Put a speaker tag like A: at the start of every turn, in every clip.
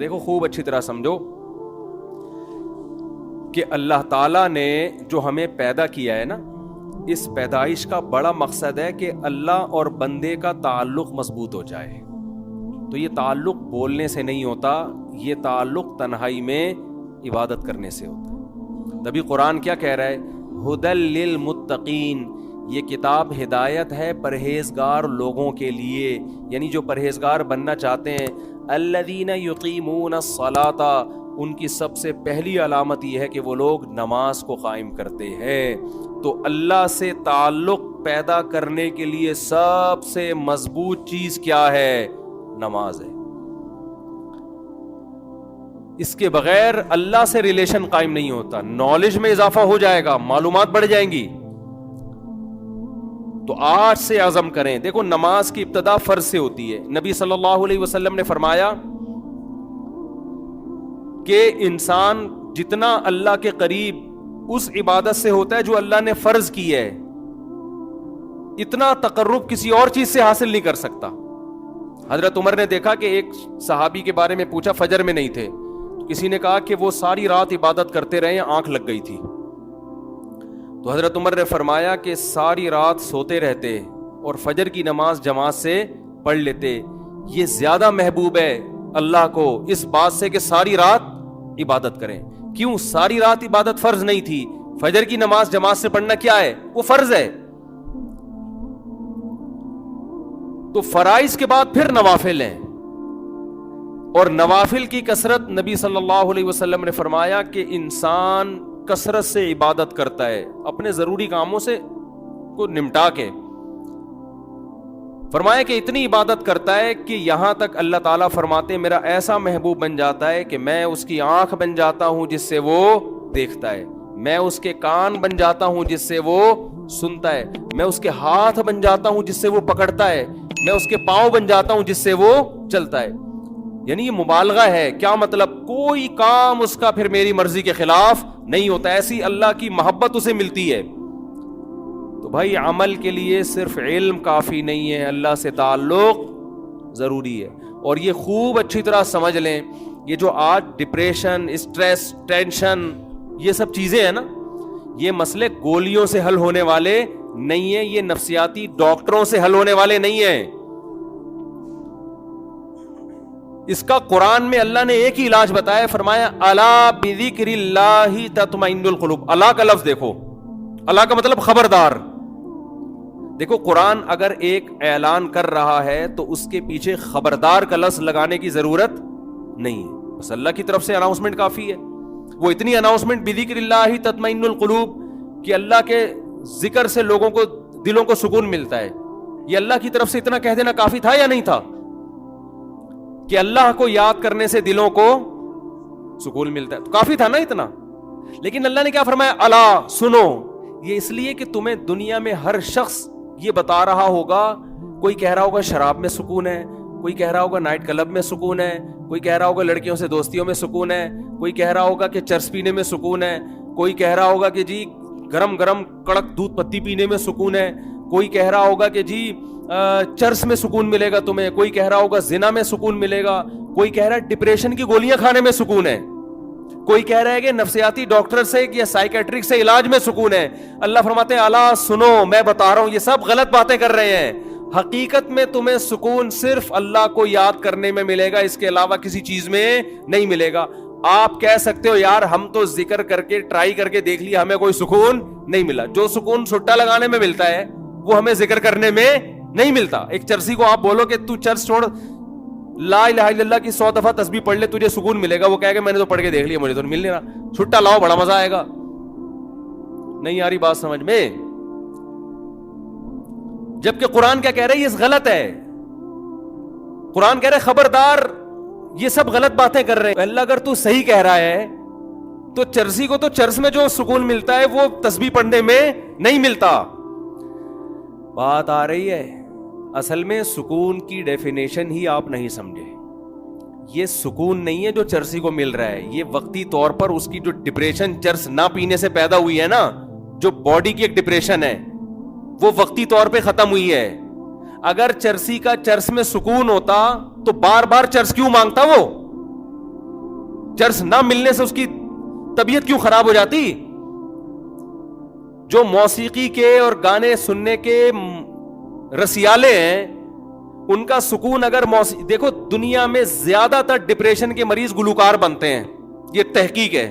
A: دیکھو خوب اچھی طرح سمجھو کہ اللہ تعالیٰ نے جو ہمیں پیدا کیا ہے نا، اس پیدائش کا بڑا مقصد ہے کہ اللہ اور بندے کا تعلق مضبوط ہو جائے. تو یہ تعلق بولنے سے نہیں ہوتا، یہ تعلق تنہائی میں عبادت کرنے سے ہوتا ہے. تبھی قرآن کیا کہہ رہا ہے؟ ہدی للمتقین، یہ کتاب ہدایت ہے پرہیزگار لوگوں کے لیے، یعنی جو پرہیزگار بننا چاہتے ہیں. الذین یقیمون الصلاۃ، ان کی سب سے پہلی علامت یہ ہے کہ وہ لوگ نماز کو قائم کرتے ہیں. تو اللہ سے تعلق پیدا کرنے کے لیے سب سے مضبوط چیز کیا ہے؟ نماز ہے. اس کے بغیر اللہ سے ریلیشن قائم نہیں ہوتا. نالج میں اضافہ ہو جائے گا، معلومات بڑھ جائیں گی. تو آج سے عزم کریں. دیکھو نماز کی ابتدا فرض سے ہوتی ہے. نبی صلی اللہ علیہ وسلم نے فرمایا کہ انسان جتنا اللہ کے قریب اس عبادت سے ہوتا ہے جو اللہ نے فرض کی ہے، اتنا تقرب کسی اور چیز سے حاصل نہیں کر سکتا. حضرت عمر نے دیکھا کہ ایک صحابی کے بارے میں پوچھا، فجر میں نہیں تھے. کسی نے کہا کہ وہ ساری رات عبادت کرتے رہے، آنکھ لگ گئی تھی. تو حضرت عمر نے فرمایا کہ ساری رات سوتے رہتے اور فجر کی نماز جماعت سے پڑھ لیتے، یہ زیادہ محبوب ہے اللہ کو اس بات سے کہ ساری رات عبادت کریں. کیوں؟ ساری رات عبادت فرض نہیں تھی. فجر کی نماز جماعت سے پڑھنا کیا ہے؟ وہ فرض ہے. تو فرائض کے بعد پھر نوافل ہیں، اور نوافل کی کثرت نبی صلی اللہ علیہ وسلم نے فرمایا کہ انسان کثرت سے عبادت کرتا ہے اپنے ضروری کاموں سے کو نمٹا کے. فرمایا کہ اتنی عبادت کرتا ہے کہ یہاں تک اللہ تعالیٰ فرماتے میرا ایسا محبوب بن جاتا ہے کہ میں اس کی آنکھ بن جاتا ہوں جس سے وہ دیکھتا ہے، میں اس کے کان بن جاتا ہوں جس سے وہ سنتا ہے، میں اس کے ہاتھ بن جاتا ہوں جس سے وہ پکڑتا ہے، میں اس کے پاؤں بن جاتا ہوں جس سے وہ چلتا ہے. یعنی یہ مبالغہ ہے. کیا مطلب؟ کوئی کام اس کا پھر میری مرضی کے خلاف نہیں ہوتا. ایسی اللہ کی محبت اسے ملتی ہے. تو بھائی عمل کے لیے صرف علم کافی نہیں ہے، اللہ سے تعلق ضروری ہے. اور یہ خوب اچھی طرح سمجھ لیں، یہ جو آج ڈپریشن، اسٹریس، ٹینشن، یہ سب چیزیں ہیں نا، یہ مسئلے گولیوں سے حل ہونے والے نہیں ہیں، یہ نفسیاتی ڈاکٹروں سے حل ہونے والے نہیں ہیں. اس کا قرآن میں اللہ نے ایک ہی علاج بتایا، فرمایا الا بذکر اللہ تطمئن القلوب. اللہ کا لفظ دیکھو، اللہ کا مطلب خبردار. دیکھو قرآن اگر ایک اعلان کر رہا ہے تو اس کے پیچھے خبردار کا لفظ لگانے کی ضرورت نہیں ہے، بس اللہ کی طرف سے اناؤنسمنٹ کافی ہے. وہ اتنی اناؤنسمنٹ بذکر اللہ تطمئن القلوب کہ اللہ کے ذکر سے لوگوں کو دلوں کو سکون ملتا ہے. یہ اللہ کی طرف سے اتنا کہہ دینا کافی تھا یا نہیں تھا کہ اللہ کو یاد کرنے سے دلوں کو سکون ملتا ہے؟ تو کافی تھا نا اتنا. لیکن اللہ نے کیا فرمایا؟ الا سنو. یہ اس لیے کہ تمہیں دنیا میں ہر شخص یہ بتا رہا ہوگا، کوئی کہہ رہا ہوگا شراب میں سکون ہے، کوئی کہہ رہا ہوگا نائٹ کلب میں سکون ہے، کوئی کہہ رہا ہوگا لڑکیوں سے دوستیوں میں سکون ہے، کوئی کہہ رہا ہوگا کہ چرس پینے میں سکون ہے، کوئی کہہ رہا ہوگا کہ جی گرم گرم کڑک دودھ پتی پینے میں سکون ہے، کوئی کہہ رہا ہوگا کہ جی چرس میں سکون ملے گا تمہیں، کوئی کہہ رہا ہوگا زنا میں سکون ملے گا، کوئی کہہ رہا ہے ڈپریشن کی گولیاں کھانے میں سکون ہے، کوئی کہہ رہا ہے کہ نفسیاتی ڈاکٹر سے یا سائیکیٹرک سے علاج میں سکون ہے. اللہ فرماتے ہیں الا سنو، میں بتا رہا ہوں یہ سب غلط باتیں کر رہے ہیں. حقیقت میں تمہیں سکون صرف اللہ کو یاد کرنے میں ملے گا، اس کے علاوہ کسی چیز میں نہیں ملے گا. آپ کہہ سکتے ہو یار ہم تو ذکر کر کے ٹرائی کر کے دیکھ لیا، ہمیں کوئی سکون نہیں ملا. جو سکون سٹا لگانے میں ملتا ہے وہ ہمیں ذکر کرنے میں نہیں ملتا. ایک چرسی کو آپ بولو کہ تو چرس چھوڑ، لا الہ الا اللہ کی 100 دفعہ تسبیح پڑھ لے، تجھے سکون ملے گا. وہ کہے گا میں نے تو پڑھ کے دیکھ لیا، مجھے تو مل نہیں رہا. چھٹا لاؤ، بڑا مزہ آئے گا. نہیں آ رہی بات سمجھ میں؟ جبکہ قرآن کیا کہہ رہا ہے؟ یہ غلط ہے. قرآن کہہ رہا ہے خبردار، یہ سب غلط باتیں کر رہے ہیں. اللہ اگر تو صحیح کہہ رہا ہے تو چرسی کو تو چرس میں جو سکون ملتا ہے وہ تسبیح پڑھنے میں نہیں ملتا. بات آ رہی ہے؟ اصل میں سکون کی ڈیفینیشن ہی آپ نہیں سمجھے. یہ سکون نہیں ہے جو چرسی کو مل رہا ہے، یہ وقتی طور پر اس کی جو ڈپریشن چرس نہ پینے سے پیدا ہوئی ہے نا، جو باڈی کی ایک ڈپریشن ہے، وہ وقتی طور پہ ختم ہوئی ہے. اگر چرسی کا چرس میں سکون ہوتا تو بار بار چرس کیوں مانگتا؟ چرس نہ ملنے سے اس کی طبیعت کیوں خراب ہو جاتی؟ جو موسیقی کے اور گانے سننے کے رسیالے ہیں ان کا سکون اگر دیکھو دنیا میں زیادہ تر ڈپریشن کے مریض گلوکار بنتے ہیں، یہ تحقیق ہے.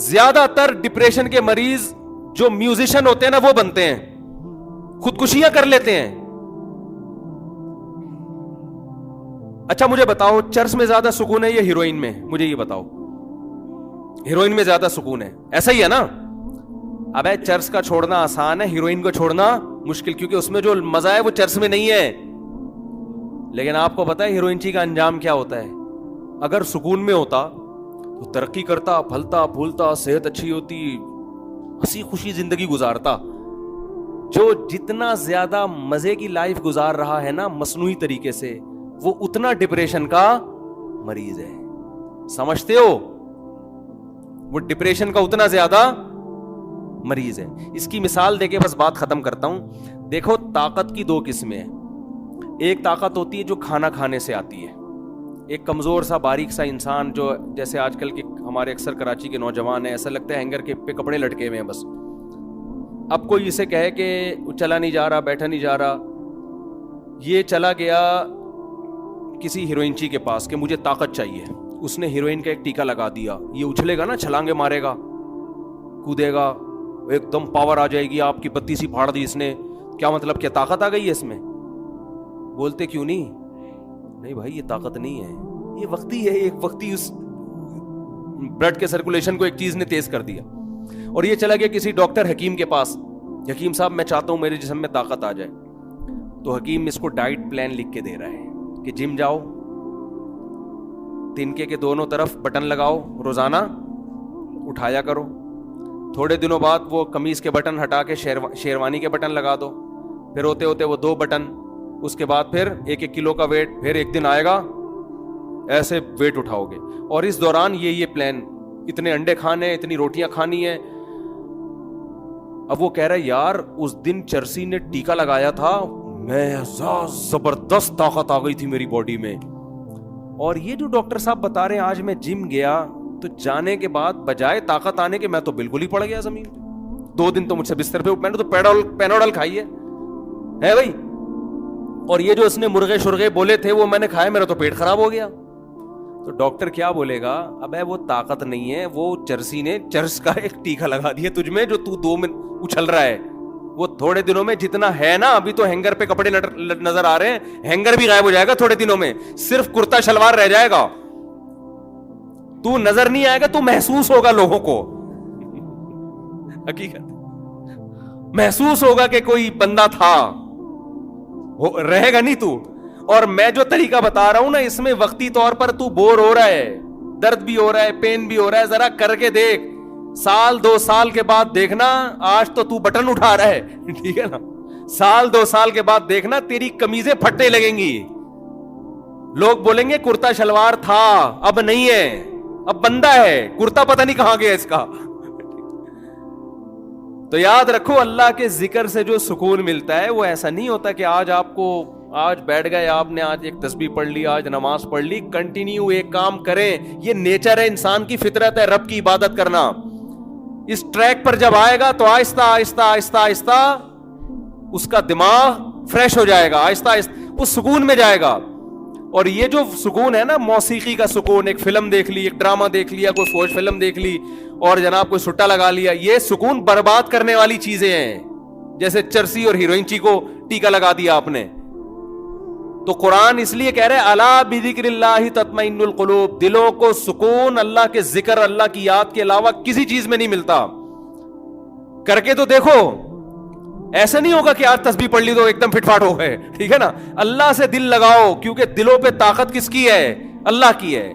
A: زیادہ تر ڈپریشن کے مریض جو میوزیشن ہوتے ہیں نا وہ بنتے ہیں، خودکشیاں کر لیتے ہیں. اچھا مجھے بتاؤ چرس میں زیادہ سکون ہے یا ہیروئن میں؟ مجھے یہ بتاؤ. ہیروئن میں زیادہ سکون ہے، ایسا ہی ہے نا؟ اب چرس کا چھوڑنا آسان ہے، ہیروئن کو چھوڑنا مشکل، کیونکہ اس میں جو مزہ ہے وہ چرس میں نہیں ہے. لیکن آپ کو پتا ہے ہیروئن چی کا انجام کیا ہوتا ہے؟ اگر سکون میں ہوتا تو ترقی کرتا، پھلتا پھولتا، صحت اچھی ہوتی، ہنسی خوشی زندگی گزارتا. جو جتنا زیادہ مزے کی لائف گزار رہا ہے نا مصنوعی طریقے سے، وہ اتنا ڈپریشن کا مریض ہے. سمجھتے ہو؟ وہ ڈپریشن کا اتنا زیادہ مریض ہے. اس کی مثال دے کے بس بات ختم کرتا ہوں. دیکھو طاقت کی دو قسمیں ہیں. ایک طاقت ہوتی ہے جو کھانا کھانے سے آتی ہے. ایک کمزور سا باریک سا انسان جو جیسے آج کل کے ہمارے اکثر کراچی کے نوجوان ہیں، ایسا لگتا ہے ہینگر کے پہ کپڑے لٹکے ہوئے ہیں بس. اب کوئی اسے کہے کہ چلا نہیں جا رہا، بیٹھا نہیں جا رہا، یہ چلا گیا کسی ہیروئنچی کے پاس کہ مجھے طاقت چاہیے. اس نے ہیروئن کا ایک ٹیکا لگا دیا، یہ اچھلے گا نا، چھلانگے مارے گا، کودے گا، ایک دم پاور آ جائے گی، آپ کی پتی سی پھاڑ دی اس نے. کیا مطلب؟ کیا طاقت آ گئی ہے اس میں؟ بولتے کیوں نہیں بھائی یہ طاقت نہیں ہے، یہ وقتی ہے، ایک وقتی اس بلڈ کے سرکولیشن کو ایک چیز نے تیز کر دیا. اور یہ چلا گیا کسی ڈاکٹر حکیم کے پاس، حکیم صاحب میں چاہتا ہوں میرے جسم میں طاقت آ جائے. تو حکیم اس کو ڈائٹ پلان لکھ کے دے رہا ہے کہ جم جاؤ، تنکے کے دونوں طرف بٹن لگاؤ، روزانہ اٹھایا کرو. تھوڑے دنوں بعد وہ قمیض کے بٹن ہٹا کے شیروانی کے بٹن لگا دو، پھر ہوتے ہوتے وہ 2 بٹن، اس کے بعد پھر 1-1 کلو کا ویٹ، پھر ایک دن آئے گا ایسے ویٹ اٹھاؤ گے. اور اس دوران یہ پلان، اتنے انڈے کھانے، اتنی روٹیاں کھانی ہے. اب وہ کہہ رہا ہے یار اس دن چرسی نے ٹیکا لگایا تھا، میں زبردست طاقت آ گئی تھی میری باڈی میں. اور یہ جو ڈاکٹر صاحب بتا رہے ہیں آج میں جم گیا تو جانے کے بعد بجائے طاقت آنے کے میں تو بالکل ہی پڑ گیا زمین پہ. 2 دن تو مجھ سے بستر پہ، میں نے تو پینوڈل کھائی ہے بھائی. اور یہ جو اس نے مرغے شرغے بولے تھے وہ میں نے کھائے، میرا تو پیٹ خراب ہو گیا. تو ڈاکٹر کیا بولے گا؟ ابے وہ طاقت نہیں ہے، وہ چرسی نے چرس کا ایک ٹیکا لگا دیا تجھ میں جو تو 2 منٹ اچھل رہا ہے. وہ تھوڑے دنوں میں جتنا ہے نا، ابھی تو ہینگر پہ کپڑے نظر آ رہے ہیں، ہینگر بھی غائب ہو جائے گا تھوڑے دنوں میں، صرف کرتا شلوار رہ جائے گا. تو نظر نہیں آئے گا، تو محسوس ہوگا لوگوں کو، حقیقت محسوس ہوگا کہ کوئی بندہ تھا، رہے گا نہیں تو. اور میں جو طریقہ بتا رہا ہوں نا اس میں وقتی طور پر تو بور ہو رہا ہے، درد بھی ہو رہا ہے، پین بھی ہو رہا ہے، ذرا کر کے دیکھ. 1-2 سال کے بعد دیکھنا، آج تو بٹن اٹھا رہا ہے، ٹھیک ہے نا، 1-2 سال کے بعد دیکھنا تیری قمیضیں پھٹنے لگیں گی. لوگ بولیں گے کرتا شلوار تھا، اب نہیں ہے، اب بندہ ہے، کرتا پتہ نہیں کہاں گیا اس کا. تو یاد رکھو اللہ کے ذکر سے جو سکون ملتا ہے وہ ایسا نہیں ہوتا کہ آج بیٹھ گئے آپ نے، آج ایک تسبیح پڑھ لی، آج نماز پڑھ لی. کنٹینیو ایک کام کریں، یہ نیچر ہے، انسان کی فطرت ہے رب کی عبادت کرنا. اس ٹریک پر جب آئے گا تو آہستہ آہستہ آہستہ آہستہ اس کا دماغ فریش ہو جائے گا، آہستہ آہستہ وہ سکون میں جائے گا. اور یہ جو سکون ہے نا، موسیقی کا سکون، ایک فلم دیکھ لی، ایک ڈرامہ دیکھ لیا، کوئی فوج فلم دیکھ لی اور جناب کوئی سٹا لگا لیا، یہ سکون برباد کرنے والی چیزیں ہیں. جیسے چرسی اور ہیروئنچی کو ٹیکا لگا دیا آپ نے. تو قرآن اس لیے کہہ رہے الا بذکر اللہ تطمئن القلوب، دلوں کو سکون اللہ کے ذکر، اللہ کی یاد کے علاوہ کسی چیز میں نہیں ملتا. کر کے تو دیکھو، ایسا نہیں ہوگا کہ آج تسبیح پڑھ لی تو ایک دم فٹ فاٹ ہو گئے، ٹھیک ہے نا. اللہ سے دل لگاؤ، کیونکہ دلوں پہ طاقت کس کی ہے؟ اللہ کی ہے.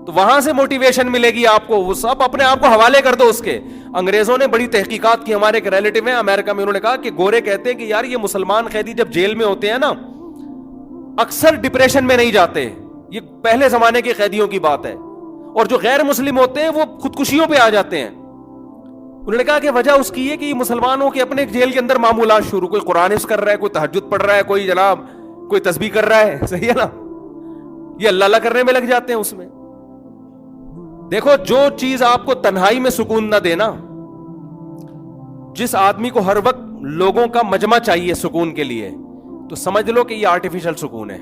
A: تو وہاں سے موٹیویشن ملے گی آپ کو، وہ سب اپنے آپ کو حوالے کر دو اس کے. انگریزوں نے بڑی تحقیقات کی، ہمارے ایک ریلیٹو ہیں امریکہ میں، انہوں نے کہا کہ گورے کہتے ہیں کہ یار یہ مسلمان قیدی جب جیل میں ہوتے ہیں نا اکثر ڈپریشن میں نہیں جاتے، یہ پہلے زمانے کے قیدیوں کی بات ہے. اور جو غیر مسلم ہوتے ہیں وہ خودکشیوں پہ آ جاتے ہیں. انہوں نے کہا کہ وجہ اس کی ہے کہ یہ مسلمانوں کے اپنے جیل کے اندر معمولات شروع، کوئی قرآن حفظ کر رہا ہے، کوئی تہجد پڑھ رہا ہے، کوئی جناب کوئی تسبیح کر رہا ہے، صحیح ہے نا. یہ اللہ اللہ کرنے میں لگ جاتے ہیں اس میں. دیکھو جو چیز آپ کو تنہائی میں سکون نہ دینا, جس آدمی کو ہر وقت لوگوں کا مجمع چاہیے سکون کے لیے, تو سمجھ لو کہ یہ آرٹیفیشل سکون ہے.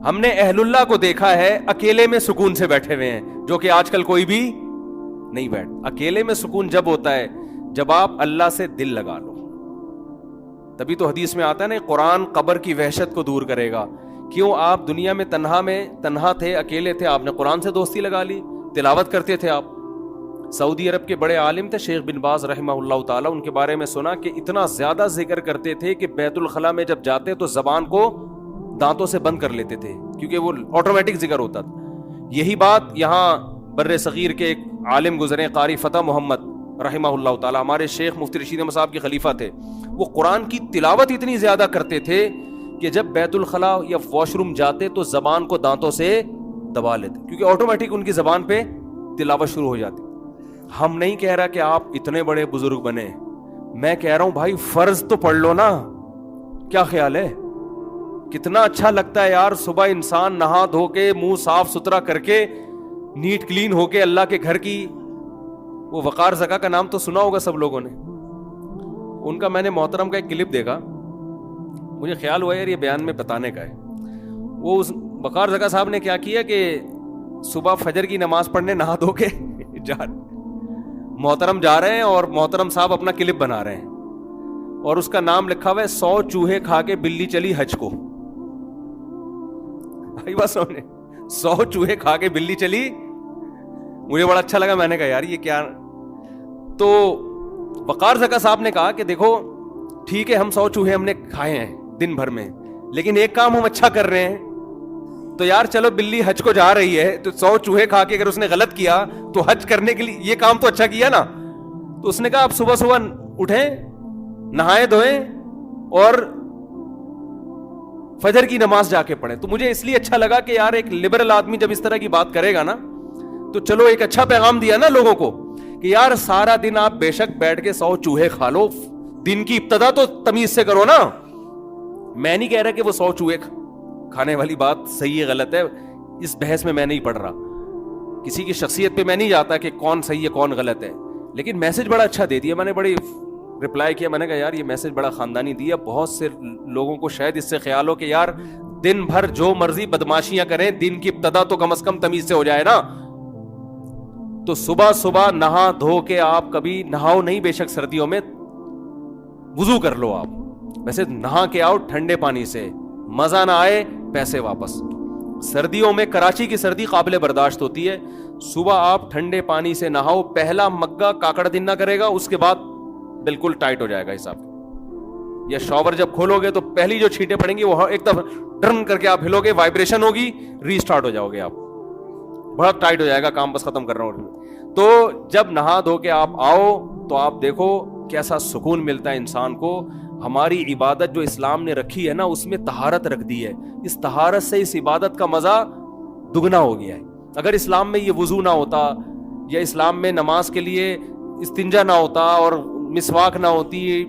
A: ہم نے اہل اللہ کو دیکھا ہے اکیلے میں سکون سے بیٹھے ہوئے ہیں, جو کہ آج کل کوئی بھی نہیں بیٹھ. اکیلے میں سکون جب ہوتا ہے جب آپ اللہ سے دل لگا لو. تبھی تو حدیث میں آتا ہے نا, قرآن قبر کی وحشت کو دور کرے گا. کیوں؟ آپ دنیا میں تنہا تھے, اکیلے تھے, آپ نے قرآن سے دوستی لگا لی, تلاوت کرتے تھے آپ. سعودی عرب کے بڑے عالم تھے شیخ بن باز رحمہ اللہ تعالیٰ, ان کے بارے میں سنا کہ اتنا زیادہ ذکر کرتے تھے کہ بیت الخلاء میں جب جاتے تو زبان کو دانتوں سے بند کر لیتے تھے, کیونکہ وہ آٹومیٹک ذکر ہوتا تھا. یہی بات یہاں بر صغیر کے ایک عالم گزرے, قاری فتح محمد رحمہ اللہ تعالیٰ, ہمارے شیخ مفتی رشید احمد صاحب کے خلیفہ تھے. وہ قرآن کی تلاوت اتنی زیادہ کرتے تھے کہ جب بیت الخلاء یا واش روم جاتے تو زبان کو دانتوں سے دبا لیتے, کیونکہ آٹومیٹک ان کی زبان پہ تلاوت شروع ہو جاتی. ہم نہیں کہہ رہا کہ آپ اتنے بڑے بزرگ بنے, میں کہہ رہا ہوں بھائی فرض تو پڑھ لو نا. کیا خیال ہے؟ کتنا اچھا لگتا ہے یار, صبح انسان نہا دھو کے منہ صاف ستھرا کر کے نیٹ کلین ہو کے اللہ کے گھر کی, وہ وقار زکا کا نام تو سنا ہوگا سب لوگوں نے, ان کا میں نے محترم کا ایک کلپ دیکھا, مجھے خیال ہوا یار یہ بیان میں بتانے کا ہے. وہ اس وقار زکا صاحب نے کیا کیا کہ صبح فجر کی نماز پڑھنے نہا دھو کے محترم جا رہے ہیں, اور محترم صاحب اپنا کلپ بنا رہے ہیں, اور اس کا نام لکھا ہوا ہے 100 چوہے کھا کے بلی چلی حج کو. بھائی بس 100 چوہے کھا کے بلی چلی, مجھے بڑا اچھا لگا. میں نے کہا یار یہ کیا. تو وقار زکا صاحب نے کہا کہ دیکھو ٹھیک ہے, ہم 100 چوہے ہم نے کھائے ہیں دن بھر میں, لیکن ایک کام ہم اچھا کر رہے ہیں. تو یار چلو بلی حج کو جا رہی ہے تو 100 چوہے کھا کے اگر اس نے غلط کیا تو حج کرنے کے لیے یہ کام تو اچھا کیا نا. تو اس نے کہا آپ صبح صبح اٹھیں, نہائے دھوئیں اور فجر کی نماز جا کے پڑھیں. تو مجھے اس لیے اچھا لگا کہ یار ایک لبرل آدمی جب اس طرح کی بات کرے گا نا تو چلو ایک اچھا پیغام دیا نا لوگوں کو کہ یار سارا دن آپ بے شک بیٹھ کے 100 چوہے کھا لو, دن کی ابتدا تو تمیز سے کرو نا. میں نہیں کہہ رہا کہ وہ 100 چوہے کھانے والی بات صحیح ہے غلط ہے, اس بحث میں میں نہیں پڑھ رہا, کسی کی شخصیت پہ میں نہیں جاتا کہ کون صحیح ہے کون غلط ہے, لیکن میسج بڑا اچھا دے دیا. میں نے بڑی رپلائی کیا, میں نے کہا یار یہ میسج بڑا خاندانی دیا. بہت سے لوگوں کو شاید اس سے خیال ہو کہ یار دن بھر جو مرضی بدماشیاں کریں, دن کی ابتدا تو کم از کم تمیز سے ہو جائے نا. تو صبح صبح نہا دھو کے آپ کبھی نہاؤ نہیں, بے شک سردیوں میں وضو کر لو آپ, ویسے نہا کے آؤ ٹھنڈے پانی سے, مزہ نہ آئے پیسے واپس. سردیوں میں کراچی کی سردی قابل برداشت ہوتی ہے, صبح آپ ٹھنڈے پانی سے نہاؤ, پہلا مگا کاکڑ دن نہ کرے گا, اس کے بعد بالکل ٹائٹ ہو جائے گا حساب. یا شاور جب کھولو گے تو پہلی جو چھینٹیں پڑیں گی وہ ایک دفعہ ڈرن کر کے آپ ہلو گے, وائبریشن ہوگی, ری اسٹارٹ ہو جاؤ گے آپ, بڑا ٹائٹ ہو جائے گا کام, بس ختم کر رہا ہوں. تو جب نہا دھو کے آپ آؤ تو آپ دیکھو کیسا سکون ملتا ہے انسان کو. ہماری عبادت جو اسلام نے رکھی ہے نا اس میں طہارت رکھ دی ہے, اس طہارت سے اس عبادت کا مزہ دگنا ہو گیا ہے. اگر اسلام میں یہ وضو نہ ہوتا, یا اسلام میں نماز کے لیے استنجا نہ ہوتا, اور مسواک نہ ہوتی,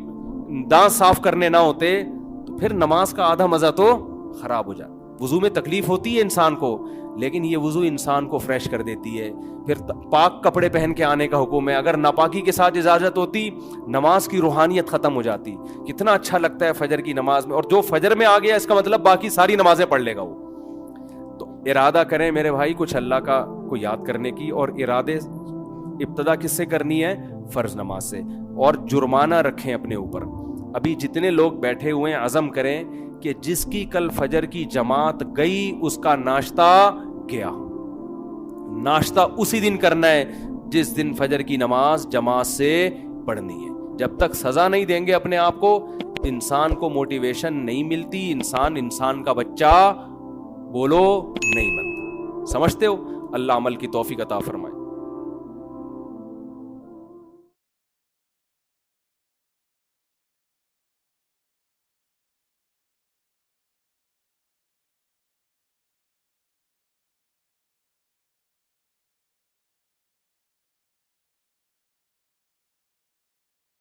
A: دانت صاف کرنے نہ ہوتے, تو پھر نماز کا آدھا مزہ تو خراب ہو جاتا. وضو میں تکلیف ہوتی ہے انسان کو, لیکن یہ وضو انسان کو فریش کر دیتی ہے. پھر پاک کپڑے پہن کے آنے کا حکم ہے, اگر ناپاکی کے ساتھ اجازت ہوتی نماز کی روحانیت ختم ہو جاتی. کتنا اچھا لگتا ہے فجر کی نماز میں, اور جو فجر میں آ گیا اس کا مطلب باقی ساری نمازیں پڑھ لے گا وہ. تو ارادہ کریں میرے بھائی کچھ اللہ کا کو یاد کرنے کی, اور ارادے ابتدا کس سے کرنی ہے؟ فرض نماز سے. اور جرمانہ رکھیں اپنے اوپر. ابھی جتنے لوگ بیٹھے ہوئے ہیں عزم کریں کہ جس کی کل فجر کی جماعت گئی اس کا ناشتہ گیا. ناشتہ اسی دن کرنا ہے جس دن فجر کی نماز جماعت سے پڑھنی ہے. جب تک سزا نہیں دیں گے اپنے آپ کو, انسان کو موٹیویشن نہیں ملتی, انسان کا بچہ بولو نہیں بنتا. سمجھتے ہو؟ اللہ عمل کی توفیق عطا فرمائے.